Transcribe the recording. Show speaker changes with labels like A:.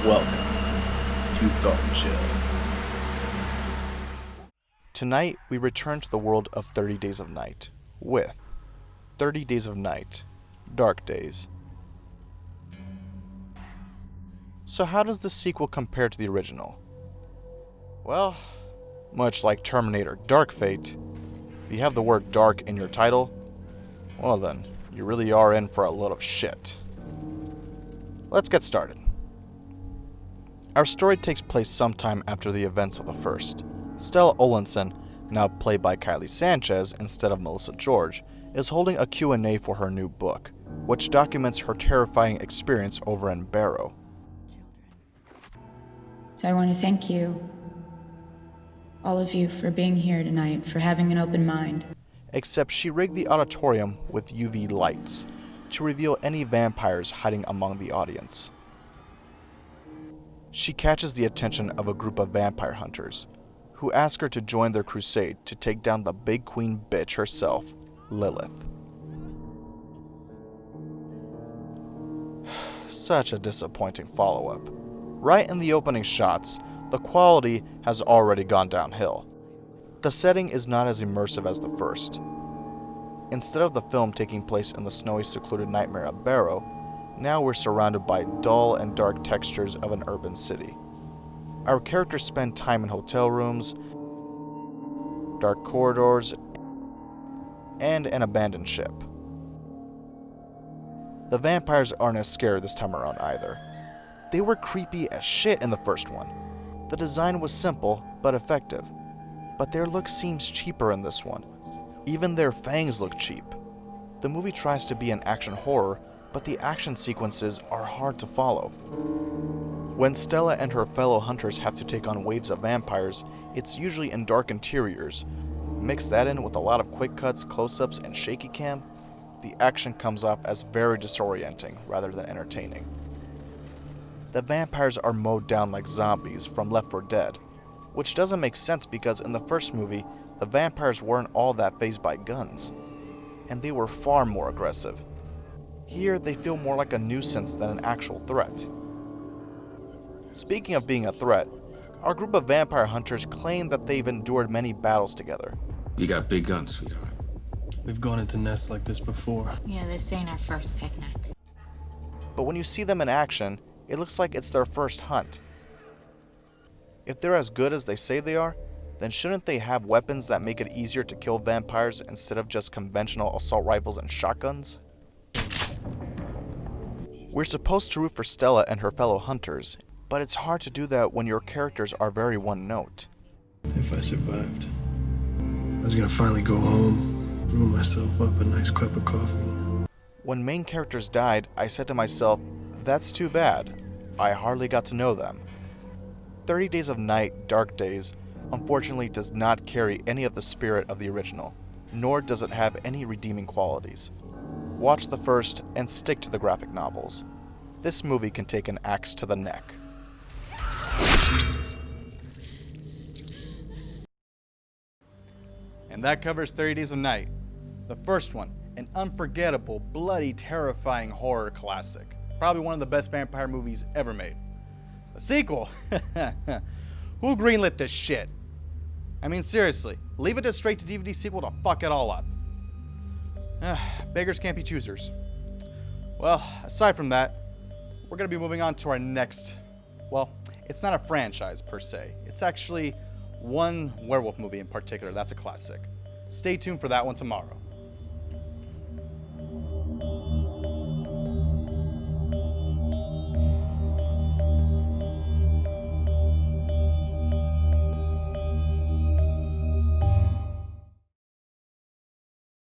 A: Welcome to Garden Chills.
B: Tonight, we return to the world of 30 Days of Night with 30 Days of Night, Dark Days. So how does the sequel compare to the original? Well, much like Terminator Dark Fate, if you have the word dark in your title, well then, you really are in for a lot of shit. Let's get started. Our story takes place sometime after the events of the first. Stella Olenson, now played by Kylie Sanchez instead of Melissa George, is holding a Q&A for her new book, which documents her terrifying experience over in Barrow.
C: So I want to thank you, all of you, for being here tonight, for having an open mind.
B: Except she rigged the auditorium with UV lights to reveal any vampires hiding among the audience. She catches the attention of a group of vampire hunters, who ask her to join their crusade to take down the big queen bitch herself, Lilith. Such a disappointing follow-up. Right in the opening shots, the quality has already gone downhill. The setting is not as immersive as the first. Instead of the film taking place in the snowy, secluded nightmare of Barrow, now we're surrounded by dull and dark textures of an urban city. Our characters spend time in hotel rooms, dark corridors, and an abandoned ship. The vampires aren't as scary this time around either. They were creepy as shit in the first one. The design was simple but effective, but their look seems cheaper in this one. Even their fangs look cheap. The movie tries to be an action horror, but the action sequences are hard to follow. When Stella and her fellow hunters have to take on waves of vampires, it's usually in dark interiors. Mix that in with a lot of quick cuts, close-ups, and shaky cam, the action comes off as very disorienting rather than entertaining. The vampires are mowed down like zombies from Left 4 Dead, which doesn't make sense because in the first movie, the vampires weren't all that fazed by guns, and they were far more aggressive. Here, they feel more like a nuisance than an actual threat. Speaking of being a threat, our group of vampire hunters claim that they've endured many battles together.
D: You got big guns, sweetheart.
E: We've gone into nests like this before.
F: Yeah, this ain't our first picnic.
B: But when you see them in action, it looks like it's their first hunt. If they're as good as they say they are, then shouldn't they have weapons that make it easier to kill vampires instead of just conventional assault rifles and shotguns? We're supposed to root for Stella and her fellow hunters, but it's hard to do that when your characters are very one-note.
E: If I survived, I was gonna finally go home, brew myself up a nice cup of coffee.
B: When main characters died, I said to myself, that's too bad. I hardly got to know them. 30 Days of Night, Dark Days, unfortunately does not carry any of the spirit of the original, nor does it have any redeeming qualities. Watch the first and stick to the graphic novels. This movie can take an axe to the neck.
G: And that covers 30 Days of Night. The first one, an unforgettable, bloody, terrifying horror classic. Probably one of the best vampire movies ever made. The sequel? Who greenlit this shit? I mean, seriously, leave it to straight to DVD sequel to fuck it all up. Beggars can't be choosers. Well, aside from that, we're gonna be moving on to our next, well, it's not a franchise per se. It's actually one werewolf movie in particular that's a classic. Stay tuned for that one tomorrow.